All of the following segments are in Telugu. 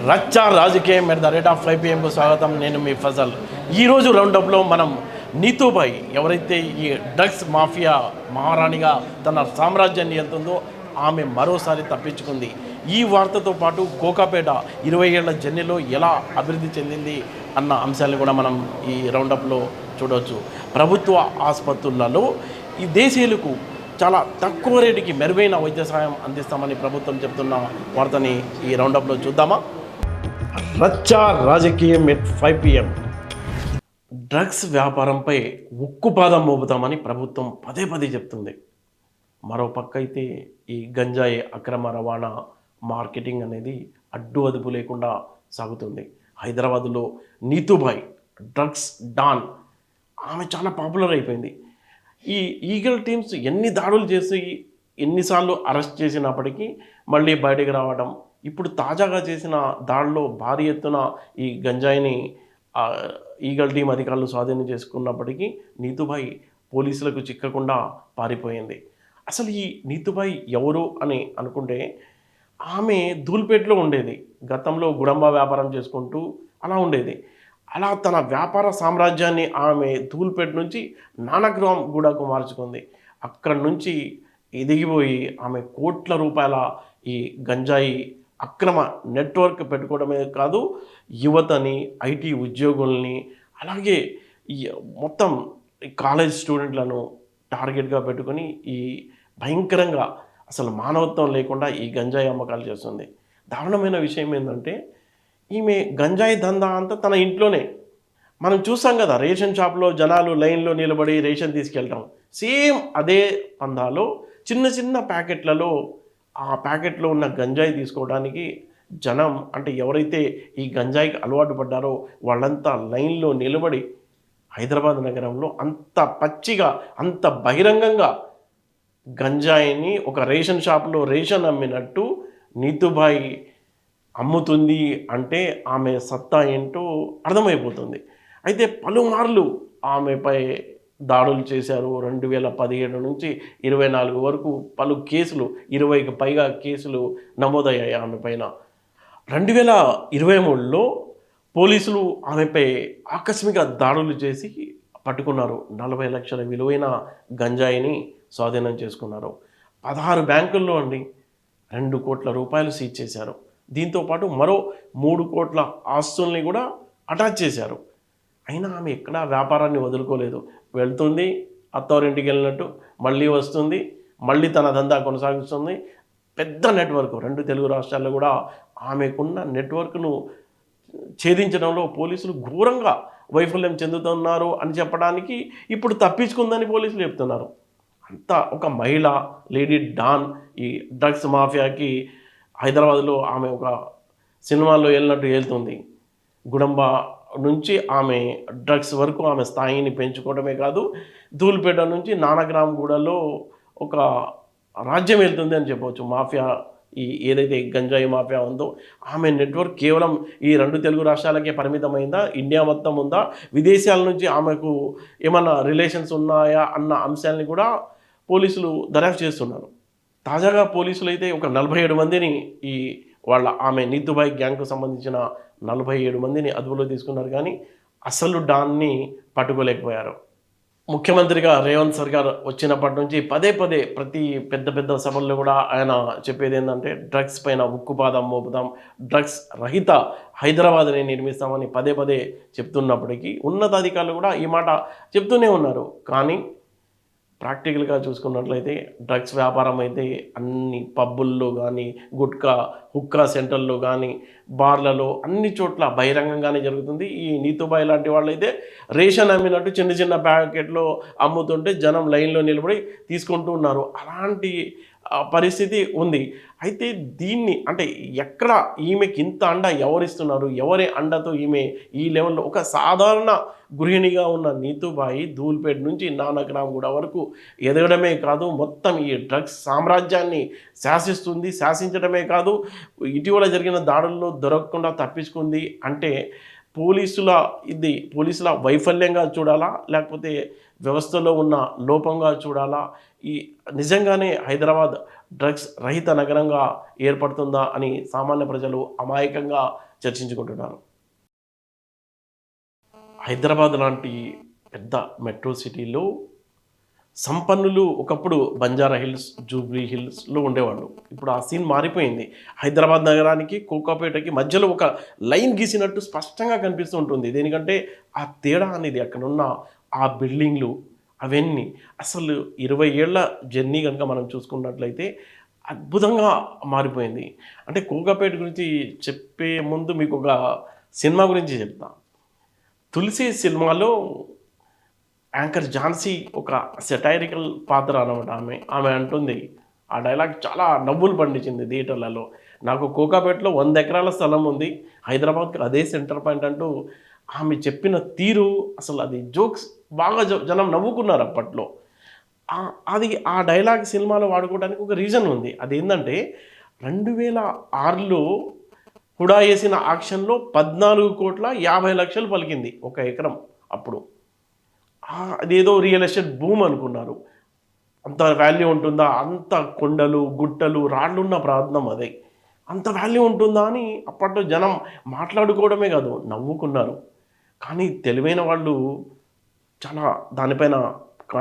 రచ్చ రాజకీయం మీద ద రేట్ ఆఫ్ 5 PM స్వాగతం. నేను మీ ఫజల్. ఈరోజు రౌండప్లో మనం నీతూబాయ్ ఎవరైతే ఈ డ్రగ్స్ మాఫియా మహారాణిగా తన సామ్రాజ్యాన్ని వెళ్తుందో ఆమె మరోసారి తప్పించుకుంది. ఈ వార్తతో పాటు కోకాపేట 20 ఏళ్ల జర్నీలో ఎలా అభివృద్ధి చెందింది అన్న అంశాలను కూడా మనం ఈ రౌండప్లో చూడవచ్చు. ప్రభుత్వ ఆసుపత్రులలో ఈ దేశీయులకు చాలా తక్కువ రేటుకి మెరుగైన వైద్య సహాయం అందిస్తామని ప్రభుత్వం చెప్తున్న వార్తని ఈ రౌండప్లో చూద్దామా. రచ్చ రాజకీయం ఎట్ 5 PM. డ్రగ్స్ వ్యాపారంపై ఉక్కుపాదం మోపుతామని ప్రభుత్వం పదే పదే చెప్తుంది. మరోపక్క అయితే ఈ గంజాయి అక్రమ రవాణా మార్కెటింగ్ అనేది అడ్డు అదుపు లేకుండా సాగుతుంది. హైదరాబాదులో నీతూబాయ్ డ్రగ్స్ డాన్ ఆమె చాలా పాపులర్ అయిపోయింది. ఈ ఈగల్ టీమ్స్ ఎన్ని దాడులు చేసి ఎన్నిసార్లు అరెస్ట్ చేసినప్పటికీ మళ్ళీ బయటకు రావడం, ఇప్పుడు తాజాగా చేసిన దాడిలో భారీ ఎత్తున ఈ గంజాయిని ఈగల్ టీం అధికారులు స్వాధీనం చేసుకున్నప్పటికీ నీతూబాయ్ పోలీసులకు చిక్కకుండా పారిపోయింది. అసలు ఈ నీతూబాయ్ ఎవరు అని అనుకుంటే ఆమె ధూల్పేటలో ఉండేది. గతంలో గుడంబ వ్యాపారం చేసుకుంటూ అలా ఉండేది. అలా తన వ్యాపార సామ్రాజ్యాన్ని ఆమె ధూల్పేట నుంచి నానక్రామ్ గూడకు మార్చుకుంది. అక్కడి నుంచి ఎదిగిపోయి ఆమె కోట్ల రూపాయల ఈ గంజాయి అక్రమ నెట్వర్క్ పెట్టుకోవడమే కాదు, యువతని, ఐటీ ఉద్యోగుల్ని, అలాగే ఈ మొత్తం కాలేజ్ స్టూడెంట్లను టార్గెట్గా పెట్టుకొని ఈ భయంకరంగా అసలు మానవత్వం లేకుండా ఈ గంజాయి అమ్మకాలు చేస్తుంది. దారుణమైన విషయం ఏంటంటే ఈమె గంజాయి దందా అంతా తన ఇంట్లోనే. మనం చూసాం కదా, రేషన్ షాప్లో జనాలు లైన్లో నిలబడి రేషన్ తీసుకెళ్ళటం. సేమ్ అదే పందాలో చిన్న చిన్న ప్యాకెట్లలో ఆ ప్యాకెట్లో ఉన్న గంజాయి తీసుకోవడానికి జనం, అంటే ఎవరైతే ఈ గంజాయికి అలవాటు పడ్డారో వాళ్ళంతా లైన్లో నిలబడి హైదరాబాద్ నగరంలో అంత పచ్చిగా, అంత బహిరంగంగా గంజాయిని ఒక రేషన్ షాప్లో రేషన్ అమ్మినట్టు నీతూబాయ్ అమ్ముతుంది అంటే ఆమె సత్తా ఏంటో అర్థమైపోతుంది. అయితే పలుమార్లు ఆమెపై దాడులు చేశారు. 2017 నుంచి 24 వరకు పలు కేసులు, 20కి పైగా కేసులు నమోదయ్యాయి ఆమె పైన. 2023లో పోలీసులు ఆమెపై ఆకస్మిక దాడులు చేసి పట్టుకున్నారు. 40 లక్షల విలువైన గంజాయిని స్వాధీనం చేసుకున్నారు. 16 బ్యాంకుల్లో 2 కోట్ల రూపాయలు సీజ్ చేశారు. దీంతోపాటు మరో 3 కోట్ల ఆస్తుల్ని కూడా అటాచ్ చేశారు. అయినా ఆమె ఎక్కడా వ్యాపారాన్ని వదులుకోలేదు. వెళ్తుంది, అత్తవారింటికి వెళ్ళినట్టు మళ్ళీ వస్తుంది, మళ్ళీ తన దందా కొనసాగిస్తుంది. పెద్ద నెట్వర్క్, 2 తెలుగు రాష్ట్రాల్లో కూడా ఆమెకున్న నెట్వర్క్ను ఛేదించడంలో పోలీసులు ఘోరంగా వైఫల్యం చెందుతున్నారు అని చెప్పడానికి ఇప్పుడు తప్పించుకుందని పోలీసులు చెప్తున్నారు. అంతా ఒక మహిళ, లేడీ డాన్ ఈ డ్రగ్స్ మాఫియాకి హైదరాబాద్లో ఆమె ఒక సినిమాలో వెళ్ళినట్టు వెళ్తుంది. గుడంబ నుంచి ఆమె డ్రగ్స్ వరకు ఆమె స్థాయిని పెంచుకోవడమే కాదు, ధూల్పేట నుంచి నానక్రామ్ గూడలో ఒక రాజ్యం వెళ్తుంది అని చెప్పవచ్చు. మాఫియా, ఈ ఏదైతే గంజాయి మాఫియా ఉందో ఆమె నెట్వర్క్ కేవలం ఈ 2 తెలుగు రాష్ట్రాలకే పరిమితమైందా, ఇండియా మొత్తం ఉందా, విదేశాల నుంచి ఆమెకు ఏమన్నా రిలేషన్స్ ఉన్నాయా అన్న అంశాలని కూడా పోలీసులు దర్యాప్తు చేస్తున్నారు. తాజాగా పోలీసులు అయితే ఒక 47 మందిని ఆమె నీతూబాయ్ గ్యాంగ్కు సంబంధించిన 47 మందిని అదుపులో తీసుకున్నారు. కానీ అసలు డాన్ని పట్టుకోలేకపోయారు. ముఖ్యమంత్రిగా రేవంత్ సర్కార్ వచ్చినప్పటి నుంచి పదే పదే ప్రతి పెద్ద సభల్లో కూడా ఆయన చెప్పేది ఏంటంటే డ్రగ్స్ పైన ఉక్కుపాదం మోపుదాం, డ్రగ్స్ రహిత హైదరాబాద్ని నిర్మిస్తామని పదే పదే చెప్తున్నప్పటికీ ఉన్నతాధికారులు కూడా ఈ మాట చెప్తూనే ఉన్నారు. కానీ ప్రాక్టికల్గా చూసుకున్నట్లయితే డ్రగ్స్ వ్యాపారం అయితే అన్ని పబ్బుల్లో కానీ, హుక్కా సెంటర్లో కానీ, బార్లలో అన్ని చోట్ల బహిరంగంగానే జరుగుతుంది. ఈ నీతూబాయ్ లాంటి వాళ్ళు అయితే రేషన్ అమ్మినట్టు చిన్న చిన్న ప్యాకెట్లో అమ్ముతుంటే జనం లైన్లో నిలబడి తీసుకుంటూ ఉన్నారు. అలాంటి పరిస్థితి ఉంది. అయితే దీన్ని అంటే ఎక్కడ ఈమెకి ఇంత అండ ఎవరిస్తున్నారు, ఎవరి అండతో ఈమె ఈ లెవెల్లో ఒక సాధారణ గృహిణిగా ఉన్న నీతూబాయి ధూల్పేట నుంచి నానక్రామ్ గూడ వరకు ఎదగడమే కాదు, మొత్తం ఈ డ్రగ్స్ సామ్రాజ్యాన్ని శాసిస్తుంది. శాసించడమే కాదు, ఇటీవల జరిగిన దాడుల్లో దొరకకుండా తప్పించుకుంది అంటే పోలీసుల వైఫల్యంగా చూడాలా, లేకపోతే వ్యవస్థలో ఉన్న లోపంగా చూడాలా? ఈ నిజంగానే హైదరాబాద్ డ్రగ్స్ రహిత నగరంగా ఏర్పడుతుందా అని సామాన్య ప్రజలు అమాయకంగా చర్చించుకుంటున్నారు. హైదరాబాద్ లాంటి పెద్ద మెట్రో సిటీలో సంపన్నులు ఒకప్పుడు బంజారా హిల్స్, జూబ్లీ హిల్స్‌లో ఉండేవాళ్ళు. ఇప్పుడు ఆ సీన్ మారిపోయింది. హైదరాబాద్ నగరానికి, కోకాపేటకి మధ్యలో ఒక లైన్ గీసినట్టు స్పష్టంగా కనిపిస్తూ ఉంటుంది. దేనికంటే ఆ తేడా అనేది అక్కడున్న ఆ బిల్డింగ్‌లు అవన్నీ అసలు 20 ఏళ్ల జర్నీ గనుక మనం చూసుకున్నట్లయితే అద్భుతంగా మారిపోయింది. అంటే కోకాపేట గురించి చెప్పే ముందు మీకొక సినిమా గురించి చెప్తా. 'తులసి' సినిమాలో యాంకర్ ఝాన్సీ ఒక సెటైరికల్ పాత్ర అనమాట ఆమె. ఆమె అంటుంది, ఆ డైలాగ్ చాలా నవ్వులు పండించింది థియేటర్లలో. నాకు కోకాపేటలో 100 ఎకరాల స్థలం ఉంది. హైదరాబాద్‌కి అదే సెంటర్ పాయింట్ అంటూ ఆమె చెప్పిన తీరు అసలు అది జోక్స్ బాగా జనం నవ్వుకున్నారు అప్పట్లో. అది ఆ డైలాగ్ సినిమాలో వాడుకోవడానికి ఒక రీజన్ ఉంది. అదేందంటే 2006లో హుడా ఏసిన ఆక్షన్‌లో 14,50,00,000 పలికింది ఒక ఎకరం అప్పుడు. అదేదో రియల్ ఎస్టేట్ బూమ్ అనుకున్నారు. అంత వాల్యూ ఉంటుందా? అంత కొండలు, గుట్టలు, రాళ్ళున్న ప్రాంతం అది. అంత వాల్యూ ఉంటుందా అని అప్పట్లో జనం మాట్లాడుకోవడమే కాదు, నవ్వుకున్నారు. కానీ తెలివైన వాళ్ళు చాలా దానిపైన క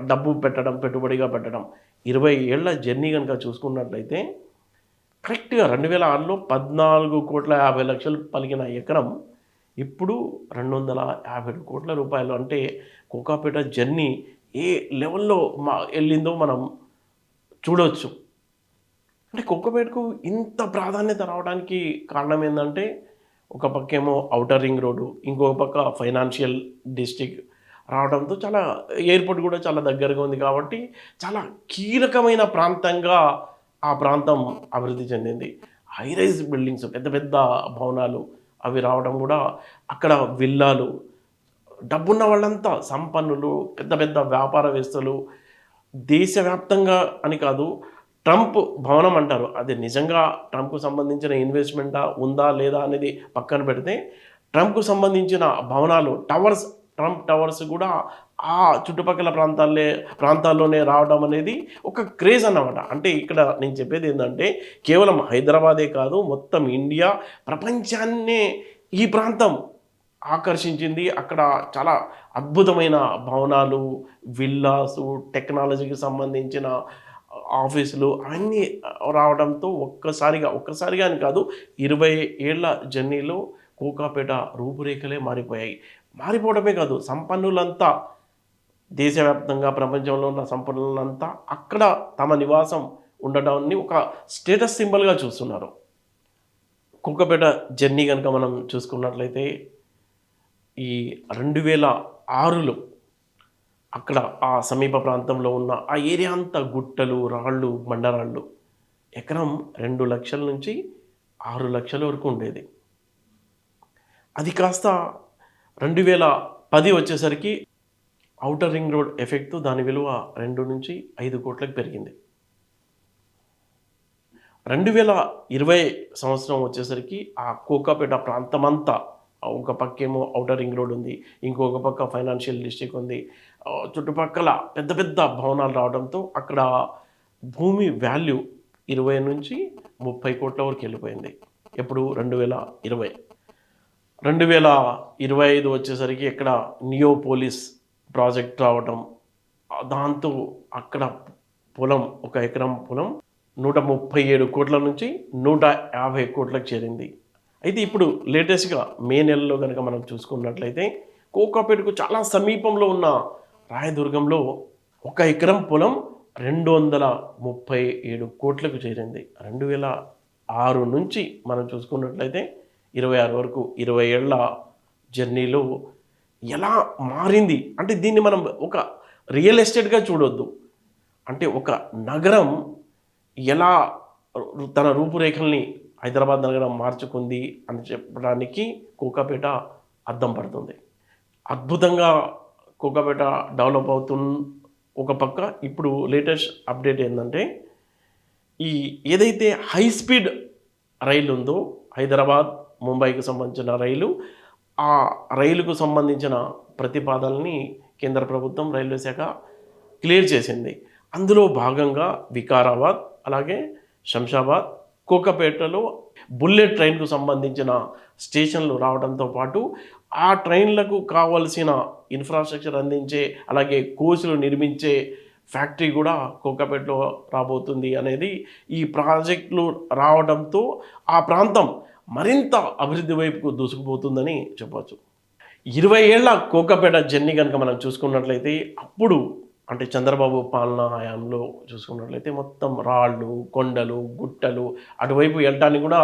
డబ్బు పెట్టడం, పెట్టుబడిగా పెట్టడం. 20 ఏళ్ల జర్నీ గనుక చూసుకున్నట్లయితే కరెక్ట్‌గా 2006లో 14,50,00,000 పలికిన ఎకరం ఇప్పుడు 257,00,00,000 రూపాయలు. అంటే కోకాపేట జర్నీ ఏ లెవెల్‌లో ఎళ్ళిందో మనం చూడొచ్చు. అంటే కోకాపేటకు ఇంత ప్రాధాన్యత రావడానికి కారణం ఏందంటే, ఒక పక్కేమో ఔటర్ రింగ్ రోడ్డు, ఇంకొక పక్క ఫైనాన్షియల్ డిస్ట్రిక్ట్ రావడంతో చాలా ఎయిర్‌పోర్ట్ గూడా చాలా దగ్గరగా ఉంది కాబట్టి, చాలా కీలకమైన ప్రాంతంగా ఆ ప్రాంతం అభివృద్ధి చెందింది. హై రైజ్ బిల్డింగ్స్ పెద్ద పెద్ద భవనాలు అవి రావడం గూడా అక్కడ విల్లాలు డబ్బున్న వాళ్ళంతా సంపన్నులు, పెద్ద పెద్ద వ్యాపారవేత్తలు దేశవ్యాప్తంగా అని కాదు, ట్రంప్ భవనం అంటారు. అది నిజంగా ట్రంప్‌కు సంబంధించిన ఇన్వెస్ట్‌మెంటా? ఉందా? లేదా? అనేది పక్కన పెడితే, ట్రంప్‌కు సంబంధించిన భవనాలు, టవర్స్, ట్రంప్ టవర్స్ గూడా ఆ చుట్టుపక్కల ప్రాంతాల్లోనే రావడం అనేది ఒక క్రేజ్ అన్నమాట. అంటే ఇక్కడ నేను చెప్పేదేందంటే, కేవలం హైదరాబాదే కాదు, మొత్తం ఇండియా, ప్రపంచాన్నే ఈ ప్రాంతం ఆకర్షించింది. అక్కడ చాలా అద్భుతమైన భవనాలు, విల్లాసు, టెక్నాలజీకి సంబంధించిన ఆఫీసులు అవన్నీ రావడంతో ఒక్కసారిగా అని కాదు, 20 ఏళ్ల జర్నీలో కోకాపేట రూపురేఖలే మారిపోయాయి. మారిపోవడమే కాదు, సంపన్నులంతా దేశవ్యాప్తంగా ప్రపంచంలో ఉన్న సంపన్నులంతా అక్కడ తమ నివాసం ఉండడాన్ని ఒక స్టేటస్ సింబల్‌గా చూస్తున్నారు. కోకాపేట జర్నీ గనుక మనం చూసుకున్నట్లయితే ఈ 2006లో అక్కడ ఆ సమీప ప్రాంతంలో ఉన్న ఆ ఏరియా అంతా గుట్టలు, రాళ్ళు, బండరాళ్ళు. ఎకరం 2,00,000 నుంచి 6,00,000 వరకు ఉండేది. అది కాస్త 2010 వచ్చేసరికి ఔటర్ రింగ్ రోడ్ ఎఫెక్ట్‌తో దాని విలువ 2-5 కోట్లకి పెరిగింది. 2020 సంవత్సరం వచ్చేసరికి ఆ కోకాపేట ప్రాంతమంతా ఒక పక్కేమో ఔటర్ రింగ్ రోడ్ ఉంది. ఇంకొక పక్క ఫైనాన్షియల్ డిస్ట్రిక్ట్ ఉంది. చుట్టుపక్కల పెద్ద పెద్ద భవనాలు రావడంతో అక్కడ భూమి వాల్యూ 20-30 కోట్ల వరకు వెళ్ళిపోయింది. ఎప్పుడు 2020. 2025 వచ్చేసరికి ఇక్కడ నియోపోలిస్ ప్రాజెక్ట్ రావటం. దాంతో అక్కడ పొలం, ఒక ఎకరం పొలం 137 కోట్ల నుంచి 150 కోట్లకు చేరింది. అయితే ఇప్పుడు లేటెస్ట్‌గా మే నెలలో గనుక మనం చూసుకున్నట్లయితే కోకాపేటకు చాలా సమీపంలో ఉన్న రాయదుర్గంలో ఒక ఎకరం పొలం 237 కోట్లకు చేరింది. 2006 నుంచి మనం చూసుకున్నట్లయితే 26 వరకు 20 ఏళ్ల జర్నీలో ఎలా మారింది అంటే దీన్ని మనం ఒక రియల్ ఎస్టేట్‌గా చూడొద్దు. అంటే ఒక నగరం ఎలా తన రూపురేఖల్ని హైదరాబాద్ నగరం మార్చుకుంది అని చెప్పడానికి కోకాపేట అద్దం పడుతుంది. అద్భుతంగా కోకాపేట డెవలప్ ఒక పక్క ఇప్పుడు లేటెస్ట్ అప్డేట్ ఏందంటే, ఏదైతే హై స్పీడ్ రైలు ఉందో హైదరాబాద్, ముంబైకి సంబంధించిన రైలు, ఆ రైలుకు సంబంధించిన ప్రతిపాదనల్ని కేంద్ర ప్రభుత్వం రైల్వే శాఖ క్లియర్ చేసింది. అందులో భాగంగా వికారాబాద్, అలాగే శంషాబాద్, కోకపేటలో బుల్లెట్ ట్రైన్కు సంబంధించిన స్టేషన్లు రావడంతో పాటు ఆ ట్రైన్లకు కావలసిన ఇన్ఫ్రాస్ట్రక్చర్ అందించే అలాగే కోచ్లు నిర్మించే ఫ్యాక్టరీ కూడా కోకపేటలో రాబోతుంది అనేది ఈ ప్రాజెక్టులు రావడంతో ఆ ప్రాంతం మరింత అభివృద్ధి వైపుకు దూసుకుపోతుందని చెప్పవచ్చు. 20 ఏళ్ల కోకపేట జర్నీ కనుక మనం చూసుకున్నట్లయితే అప్పుడు అంటే చంద్రబాబు పాలనా హయాంలో చూసుకున్నట్లయితే మొత్తం రాళ్ళు, కొండలు, గుట్టలు అటువైపు వెళ్ళటానికి కూడా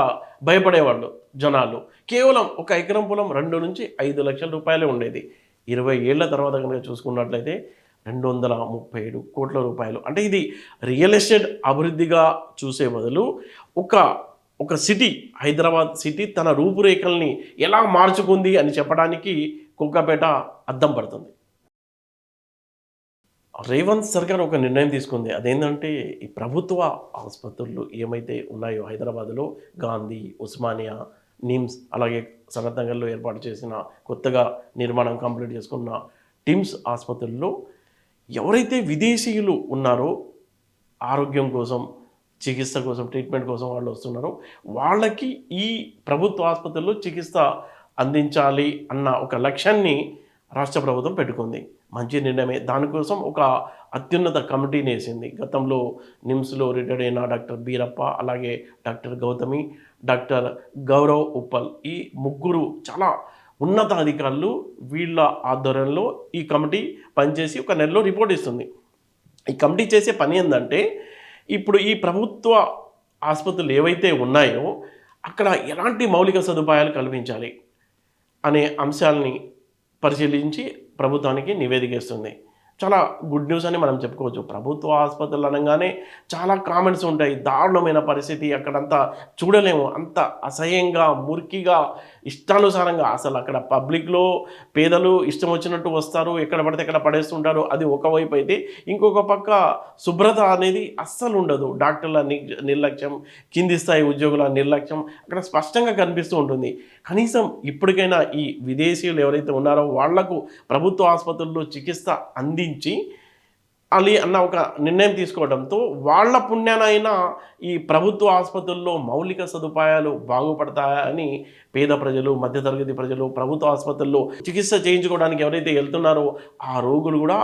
భయపడేవాళ్ళు జనాలు. కేవలం ఒక ఎకరం పొలం 2 నుంచి 5 లక్షల రూపాయలే ఉండేది. 20 ఏళ్ల తర్వాత కనుక చూసుకున్నట్లయితే 237 కోట్ల రూపాయలు. అంటే ఇది రియల్ ఎస్టేట్ అభివృద్ధిగా చూసే బదులు ఒక సిటీ, హైదరాబాద్ సిటీ తన రూపురేఖల్ని ఎలా మార్చుకుంది అని చెప్పడానికి కోకాపేట అద్దం పడుతుంది. రేవంత్ సర్కార్ ఒక నిర్ణయం తీసుకుంది. అదేంటంటే ఈ ప్రభుత్వ ఆసుపత్రులు ఏమైతే ఉన్నాయో హైదరాబాద్లో గాంధీ, ఉస్మానియా, నిమ్స్ అలాగే సనత్ నగర్లో ఏర్పాటు చేసిన కొత్తగా నిర్మాణం కంప్లీట్ చేసుకున్న టిమ్స్ ఆసుపత్రుల్లో ఎవరైతే విదేశీయులు ఉన్నారో ఆరోగ్యం కోసం, చికిత్స కోసం, ట్రీట్మెంట్ కోసం వాళ్ళు వస్తున్నారో వాళ్ళకి ఈ ప్రభుత్వ ఆసుపత్రుల్లో చికిత్స అందించాలి అన్న ఒక లక్ష్యాన్ని రాష్ట్ర ప్రభుత్వం పెట్టుకుంది. మంచి నిర్ణయమే. దానికోసం ఒక అత్యున్నత కమిటీని వేసింది. గతంలో నిమ్స్లో రిటైర్డ్ అయిన డాక్టర్ బీరప్ప, అలాగే డాక్టర్ గౌతమి, డాక్టర్ గౌరవ్ ఉప్పల్, ఈ ముగ్గురు చాలా ఉన్నత అధికారులు వీళ్ళ ఆధ్వర్యంలో ఈ కమిటీ పనిచేసి ఒక నెలలో రిపోర్ట్ ఇస్తుంది. ఈ కమిటీ చేసే పని ఏంటంటే ఇప్పుడు ఈ ప్రభుత్వ ఆసుపత్రులు ఏవైతే ఉన్నాయో అక్కడ ఎలాంటి మౌలిక సదుపాయాలు కల్పించాలి అనే అంశాలని పరిశీలించి ప్రభుత్వానికి నివేదిక ఇస్తుంది. చాలా గుడ్ న్యూస్ అని మనం చెప్పుకోవచ్చు. ప్రభుత్వ ఆసుపత్రులు అనగానే చాలా కామెంట్స్ ఉంటాయి. దారుణమైన పరిస్థితి, అక్కడంతా చూడలేము, అంత అసహ్యంగా, మురికిగా, ఇష్టానుసారంగా. అసలు అక్కడ పబ్లిక్లో పేదలు ఇష్టం వచ్చినట్టు వస్తారు, ఎక్కడ పడితే ఎక్కడ పడేస్తుంటారు. అది ఒకవైపు అయితే, ఇంకొక పక్క శుభ్రత అనేది అస్సలు ఉండదు. డాక్టర్ల నిర్లక్ష్యం, కింది స్థాయి ఉద్యోగుల నిర్లక్ష్యం అక్కడ స్పష్టంగా కనిపిస్తూ ఉంటుంది. కనీసం ఇప్పటికైనా ఈ విదేశీయులు ఎవరైతే ఉన్నారో వాళ్లకు ప్రభుత్వ ఆసుపత్రుల్లో చికిత్స అందించి అలి అన్న ఒక నిర్ణయం తీసుకోవడంతో వాళ్ళ పుణ్యానైనా ఈ ప్రభుత్వ ఆసుపత్రుల్లో మౌలిక సదుపాయాలు బాగుపడతాయని పేద ప్రజలు, మధ్యతరగతి ప్రజలు ప్రభుత్వ ఆసుపత్రుల్లో చికిత్స చేయించుకోవడానికి ఎవరైతే వెళ్తున్నారో ఆ రోగులు కూడా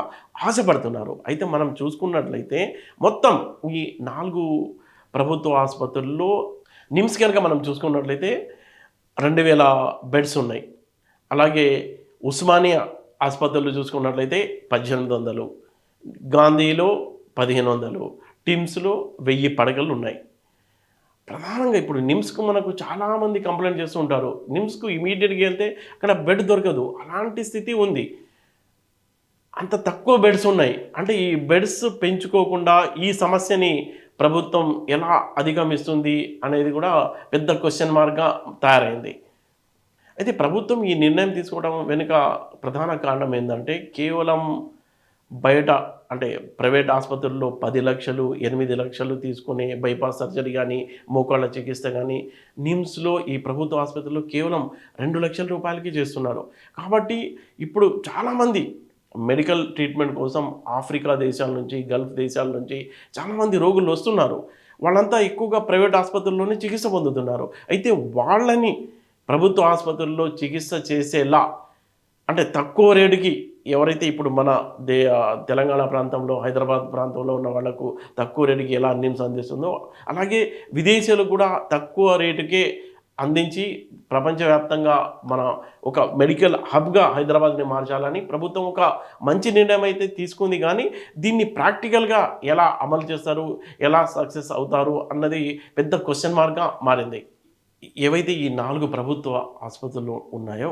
ఆశపడుతున్నారు. అయితే మనం చూసుకున్నట్లయితే మొత్తం ఈ 4 ప్రభుత్వ ఆసుపత్రుల్లో నిమ్స్ కనుక మనం చూసుకున్నట్లయితే 2000 బెడ్స్ ఉన్నాయి. అలాగే ఉస్మానియా ఆసుపత్రులు చూసుకున్నట్లయితే 1800, గాంధీలో 1500, టిమ్స్లో 1000 పడకలు ఉన్నాయి. ప్రధానంగా ఇప్పుడు నిమ్స్కు మనకు చాలామంది కంప్లైంట్ చేస్తూ ఉంటారు. నిమ్స్కు ఇమీడియట్గా వెళ్తే అక్కడ బెడ్ దొరకదు, అలాంటి స్థితి ఉంది. అంత తక్కువ బెడ్స్ ఉన్నాయి. అంటే ఈ బెడ్స్ పెంచుకోకుండా ఈ సమస్యని ప్రభుత్వం ఎలా అధిగమిస్తుంది అనేది కూడా పెద్ద క్వశ్చన్ మార్క్గా తయారైంది. అయితే ప్రభుత్వం ఈ నిర్ణయం తీసుకోవడం వెనుక ప్రధాన కారణం ఏంటంటే కేవలం బయట అంటే ప్రైవేట్ ఆసుపత్రుల్లో 10 లక్షలు, 8 లక్షలు తీసుకునే బైపాస్ సర్జరీ కానీ, మోకాళ్ళ చికిత్స కానీ నిమ్స్లో ఈ ప్రభుత్వ ఆసుపత్రుల్లో కేవలం 2 లక్షల రూపాయలకి చేస్తున్నారు. కాబట్టి ఇప్పుడు చాలామంది మెడికల్ ట్రీట్మెంట్ కోసం ఆఫ్రికా దేశాల నుంచి, గల్ఫ్ దేశాల నుంచి చాలామంది రోగులు వస్తున్నారు. వాళ్ళంతా ఎక్కువగా ప్రైవేట్ ఆసుపత్రుల్లోనే చికిత్స పొందుతున్నారు. అయితే వాళ్ళని ప్రభుత్వ ఆసుపత్రుల్లో చికిత్స చేసేలా అంటే తక్కువ రేటుకి ఎవరైతే ఇప్పుడు మన తెలంగాణ ప్రాంతంలో, హైదరాబాద్ ప్రాంతంలో ఉన్న వాళ్లకు తక్కువ రేటుకి ఎలా నిమ్స్ అందిస్తుందో అలాగే విదేశీయులు కూడా తక్కువ రేటుకే అందించి ప్రపంచవ్యాప్తంగా మన ఒక మెడికల్ హబ్గా హైదరాబాద్ని మార్చాలని ప్రభుత్వం ఒక మంచి నిర్ణయం అయితే తీసుకుంది. కానీ దీన్ని ప్రాక్టికల్గా ఎలా అమలు చేస్తారు, ఎలా సక్సెస్ అవుతారు అన్నది పెద్ద క్వశ్చన్ మార్క్గా మారింది. ఏవైతే ఈ 4 ప్రభుత్వ ఆసుపత్రులు ఉన్నాయో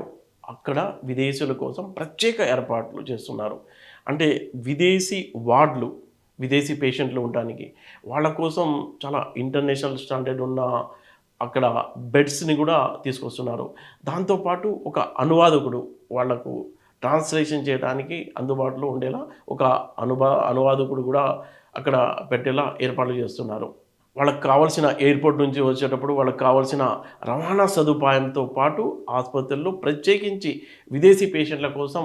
అక్కడ విదేశీయుల కోసం ప్రత్యేక ఏర్పాట్లు చేస్తున్నారు. అంటే విదేశీ వార్డులు, విదేశీ పేషెంట్లు ఉండడానికి వాళ్ళ కోసం చాలా ఇంటర్నేషనల్ స్టాండర్డ్ ఉన్న అక్కడ బెడ్స్ని కూడా తీసుకొస్తున్నారు. దాంతోపాటు ఒక అనువాదకుడు వాళ్లకు ట్రాన్స్లేషన్ చేయడానికి అందుబాటులో ఉండేలా ఒక అనువాదకుడు కూడా అక్కడ పెట్టేలా ఏర్పాట్లు చేస్తున్నారు. వాళ్ళకి కావాల్సిన ఎయిర్పోర్ట్ నుంచి వచ్చేటప్పుడు వాళ్ళకి కావాల్సిన రవాణా సదుపాయంతో పాటు ఆసుపత్రుల్లో ప్రత్యేకించి విదేశీ పేషెంట్ల కోసం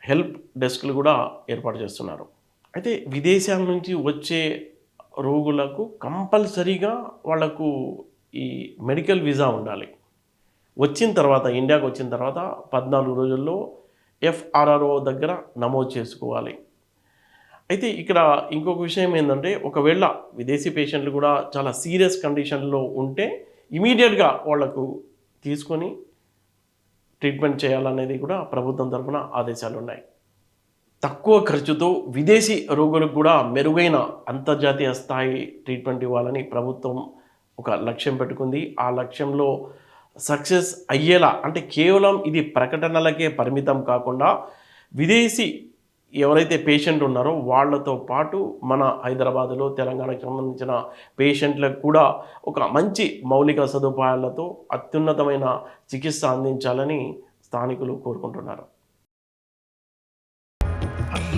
హెల్ప్ డెస్క్లు కూడా ఏర్పాటు చేస్తున్నారు. అయితే విదేశాల నుంచి వచ్చే రోగులకు కంపల్సరీగా వాళ్ళకు ఈ మెడికల్ వీసా ఉండాలి. వచ్చిన తర్వాత ఇండియాకు వచ్చిన తర్వాత 14 రోజుల్లో FRRO దగ్గర నమోదు చేసుకోవాలి. అయితే ఇక్కడ ఇంకొక విషయం ఏంటంటే, ఒకవేళ విదేశీ పేషెంట్లు కూడా చాలా సీరియస్ కండిషన్లో ఉంటే ఇమీడియట్గా వాళ్లకు తీసుకొని ట్రీట్మెంట్ చేయాలనేది కూడా ప్రభుత్వం తరఫున ఆదేశాలు ఉన్నాయి. తక్కువ ఖర్చుతో విదేశీ రోగులకు కూడా మెరుగైన అంతర్జాతీయ స్థాయి ట్రీట్మెంట్ ఇవ్వాలని ప్రభుత్వం ఒక లక్ష్యం పెట్టుకుంది. ఆ లక్ష్యంలో సక్సెస్ అయ్యేలా, అంటే కేవలం ఇది ప్రకటనలకే పరిమితం కాకుండా విదేశీ ఎవరైతే పేషెంట్ ఉన్నారో వాళ్ళతో పాటు మన హైదరాబాదులో తెలంగాణకు సంబంధించిన పేషెంట్లకు కూడా ఒక మంచి మౌలిక సదుపాయాలతో అత్యున్నతమైన చికిత్స అందించాలని స్థానికులు కోరుకుంటున్నారు.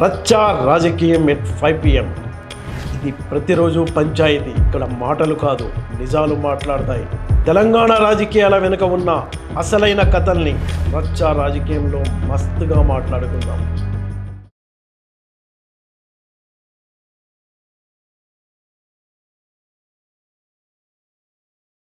రచ్చా రాజకీయం at 5 PM. ఇది ప్రతిరోజు పంచాయతీ. ఇక్కడ మాటలు కాదు, నిజాలు మాట్లాడతాయి. తెలంగాణ రాజకీయాల వెనుక ఉన్న అసలైన కథల్ని రచ్చా రాజకీయంలో మస్తుగా మాట్లాడుకుందాం.